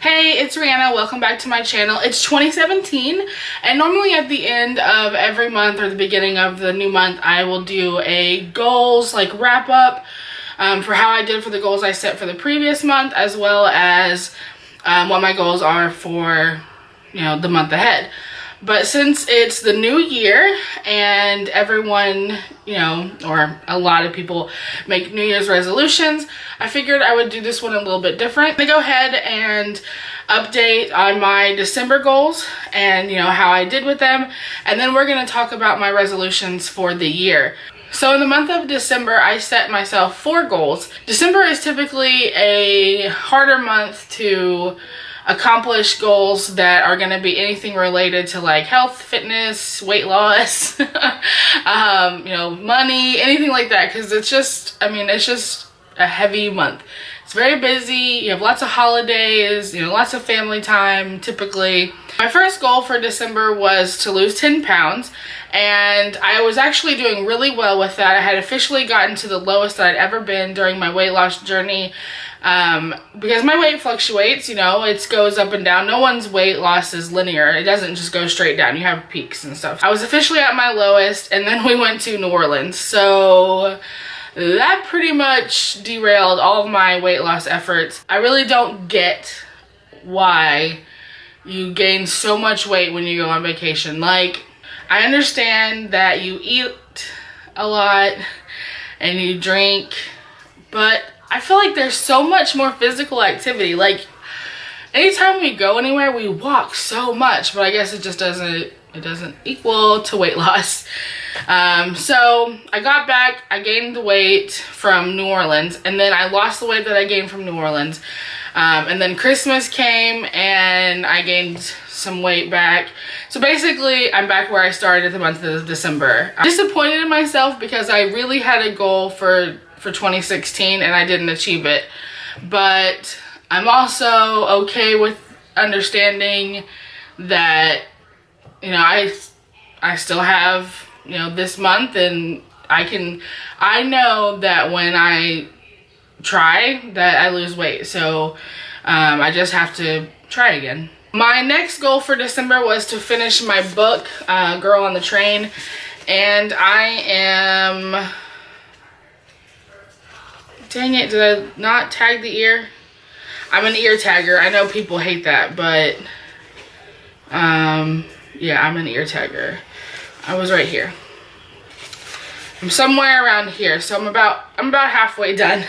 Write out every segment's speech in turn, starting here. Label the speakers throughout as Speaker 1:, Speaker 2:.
Speaker 1: Hey, it's Rihanna. Welcome back to my channel. It's 2017, and normally at the end of every month or the beginning of the new month, I will do a goals wrap up for how I did for the goals I set for the previous month, as well as what my goals are for the month ahead. But since it's the new year and everyone, or a lot of people make New Year's resolutions, I figured I would do this one a little bit different. I'm gonna go ahead and update on my December goals and how I did with them, and then we're gonna talk about my resolutions for the year. So in the month of December, I set myself 4 goals. December is typically a harder month to accomplish goals that are going to be anything related to health, fitness, weight loss, money, anything like that, because it's just a heavy month. It's very busy. You have lots of holidays, lots of family time typically. My first goal for December was to lose 10 pounds, and I was actually doing really well with that. I had officially gotten to the lowest that I'd ever been during my weight loss journey. Because my weight fluctuates, it goes up and down. No one's weight loss is linear. It doesn't just go straight down. You have peaks and stuff. I was officially at my lowest, and then we went to New Orleans. So that pretty much derailed all of my weight loss efforts. I really don't get why you gain so much weight when you go on vacation. I understand that you eat a lot and you drink, but I feel like there's so much more physical activity. Anytime we go anywhere, we walk so much, but I guess it just doesn't equal to weight loss. So I got back, I gained the weight from New Orleans, and then I lost the weight that I gained from New Orleans. And then Christmas came and I gained some weight back. So basically, I'm back where I started at the month of December. I'm disappointed in myself because I really had a goal for 2016 and I didn't achieve it. But I'm also okay with understanding that, I still have, this month, and I know that when I try that I lose weight. So I just have to try again. My next goal for December was to finish my book, Girl on the Train, and I am... Dang it, did I not tag the ear? I'm an ear tagger. I know people hate that, but yeah, I'm an ear tagger. I was right here. I'm somewhere around here, so I'm about halfway done.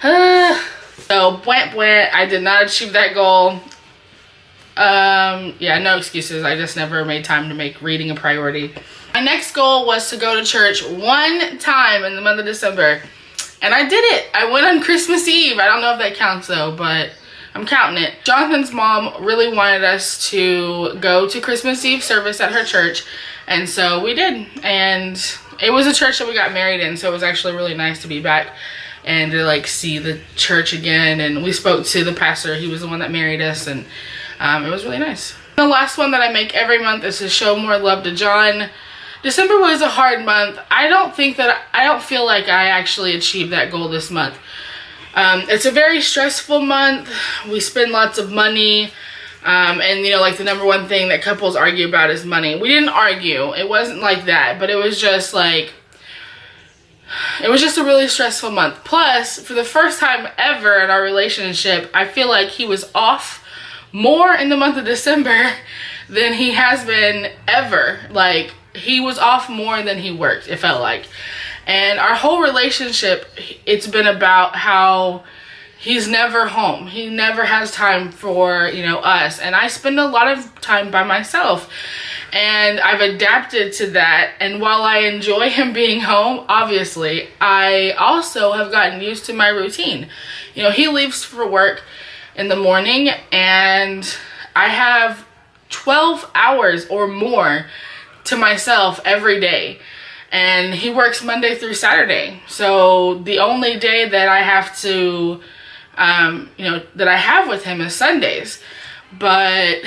Speaker 1: So bwant, I did not achieve that goal. Yeah, no excuses. I just never made time to make reading a priority. My next goal was to go to church 1 time in the month of December. And I did it. I went on Christmas Eve. I don't know if that counts though, but I'm counting it. Jonathan's mom really wanted us to go to Christmas Eve service at her church, and so we did. And it was a church that we got married in, so it was actually really nice to be back and to see the church again. And we spoke to the pastor. He was the one that married us, and it was really nice. The last one that I make every month is to show more love to John. December was a hard month. I don't feel like I actually achieved that goal this month. It's a very stressful month. We spend lots of money. And the number one thing that couples argue about is money. We didn't argue. It wasn't like that, but it was just it was just a really stressful month. Plus, for the first time ever in our relationship, I feel like he was off more in the month of December than he has been ever. He was off more than he worked, it felt like. And our whole relationship, it's been about how he's never home. He never has time for, us. And I spend a lot of time by myself. And I've adapted to that. And while I enjoy him being home, obviously, I also have gotten used to my routine. He leaves for work in the morning, and I have 12 hours or more to myself every day, and he works Monday through Saturday. So the only day that I have to that I have with him is Sundays. But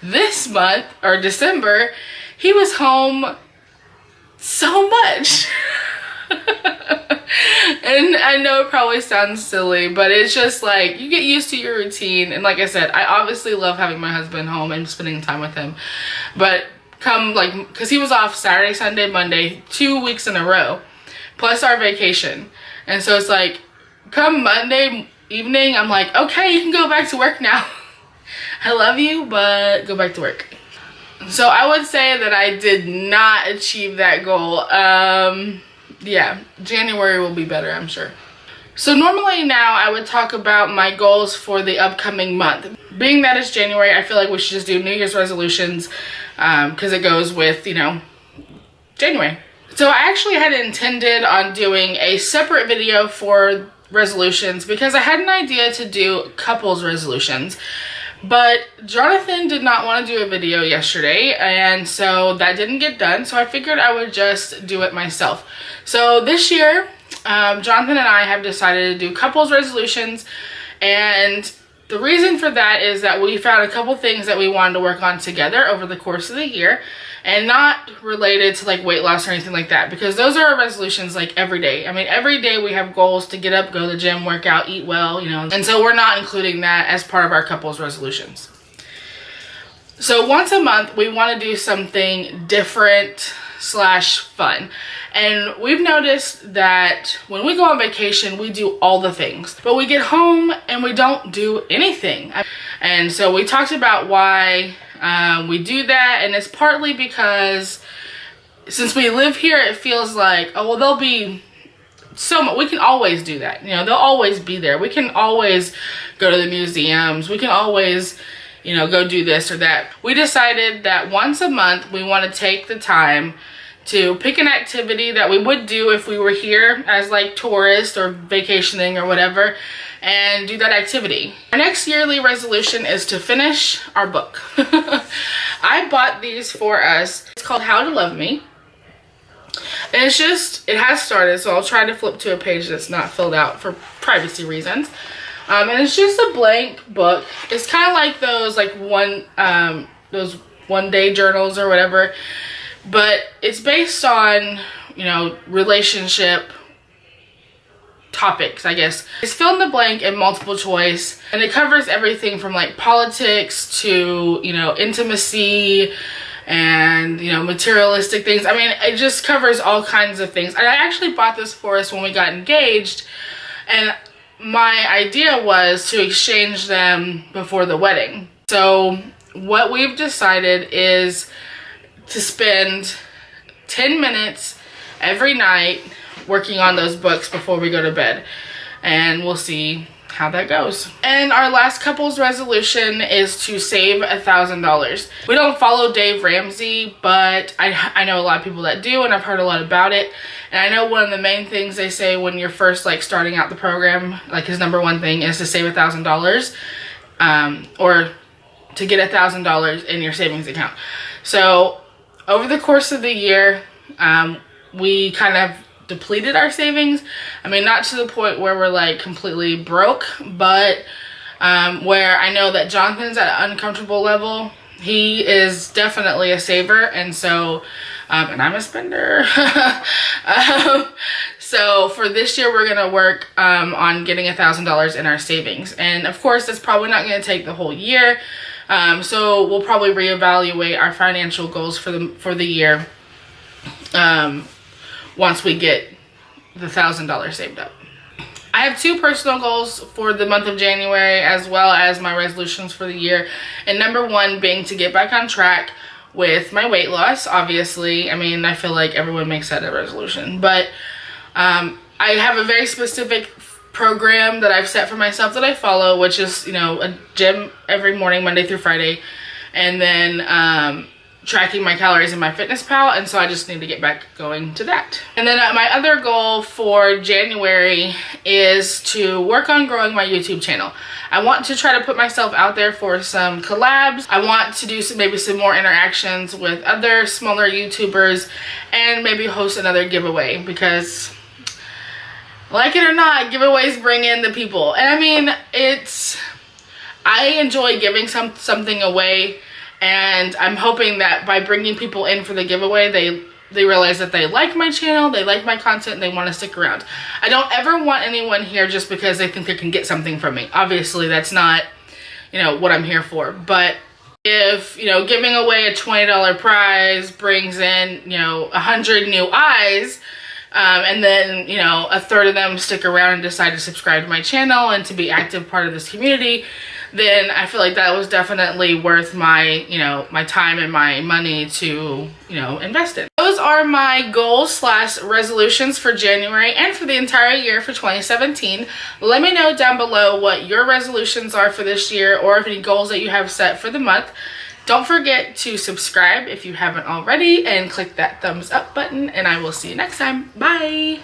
Speaker 1: this month, or December, he was home so much. And I know it probably sounds silly, but it's just like you get used to your routine. And like I said, I obviously love having my husband home and spending time with him. But come like, because he was off Saturday, Sunday, Monday, 2 weeks in a row, plus our vacation. And so it's like, come Monday evening, I'm like, okay, you can go back to work now. I love you, but go back to work. So I would say that I did not achieve that goal. Yeah, January will be better, I'm sure. So normally now I would talk about my goals for the upcoming month. Being that it's January, I feel like we should just do New Year's resolutions because it goes with, you know, January. So I actually had intended on doing a separate video for resolutions because I had an idea to do couples resolutions. But Jonathan did not want to do a video yesterday, and so that didn't get done. So I figured I would just do it myself. So this year, Jonathan and I have decided to do couples resolutions, and the reason for that is that we found a couple things that we wanted to work on together over the course of the year, and not related to like weight loss or anything like that, because those are our resolutions like every day. I mean, every day we have goals to get up, go to the gym, work out, eat well, you know, and so we're not including that as part of our couples resolutions. So once a month we want to do something different slash fun. And we've noticed that when we go on vacation, we do all the things, but we get home and we don't do anything. And so we talked about why we do that, and it's partly because since we live here, it feels like, oh, well, there'll be so much. We can always do that. You know, they'll always be there. We can always go to the museums. We can always, you know, go do this or that. We decided that once a month, we want to take the time to pick an activity that we would do if we were here as like tourists or vacationing or whatever, and do that activity. Our next yearly resolution is to finish our book. I bought these for us. It's called How to Love Me. And it's just, it has started, so I'll try to flip to a page that's not filled out for privacy reasons. And it's just a blank book. It's kind of like those those one-day journals or whatever. But it's based on, you know, relationship topics, I guess. It's fill in the blank and multiple choice, and it covers everything from like politics to, you know, intimacy and, you know, materialistic things. I mean, it just covers all kinds of things. And I actually bought this for us when we got engaged, and my idea was to exchange them before the wedding. So what we've decided is to spend 10 minutes every night working on those books before we go to bed, and we'll see how that goes. And our last couples resolution is to save $1,000. We don't follow Dave Ramsey, but I know a lot of people that do, and I've heard a lot about it. And I know one of the main things they say when you're first like starting out the program, like his #1 thing is to save $1,000, or to get $1,000 in your savings account. So over the course of the year, we kind of depleted our savings. I mean, not to the point where we're like completely broke, but where I know that Jonathan's at an uncomfortable level. He is definitely a saver, and so and I'm a spender. So for this year, we're gonna work on getting $1,000 in our savings, and of course that's probably not gonna take the whole year. So we'll probably reevaluate our financial goals for the year once we get the $1,000 saved up. I have 2 personal goals for the month of January, as well as my resolutions for the year. And #1 being to get back on track with my weight loss. Obviously, I mean, I feel like everyone makes that a resolution, but I have a very specific program that I've set for myself that I follow, which is, you know, a gym every morning, Monday through Friday, and then tracking my calories in MyFitnessPal, and so I just need to get back going to that. And then my other goal for January is to work on growing my YouTube channel. I want to try to put myself out there for some collabs. I want to do maybe some more interactions with other smaller YouTubers, and maybe host another giveaway, because like it or not, giveaways bring in the people. And I mean, I enjoy giving something away, and I'm hoping that by bringing people in for the giveaway, they they realize that they like my channel, they like my content, and they want to stick around. I don't ever want anyone here just because they think they can get something from me. Obviously, that's not, you know, what I'm here for. But if, you know, giving away a $20 prize brings in, you know, 100 new eyes, and then, you know, a third of them stick around and decide to subscribe to my channel and to be active part of this community, then I feel like that was definitely worth my, you know, my time and my money to, you know, invest in. Those are my goals / resolutions for January and for the entire year for 2017. Let me know down below what your resolutions are for this year, or if any goals that you have set for the month. Don't forget to subscribe if you haven't already, and click that thumbs up button, and I will see you next time. Bye!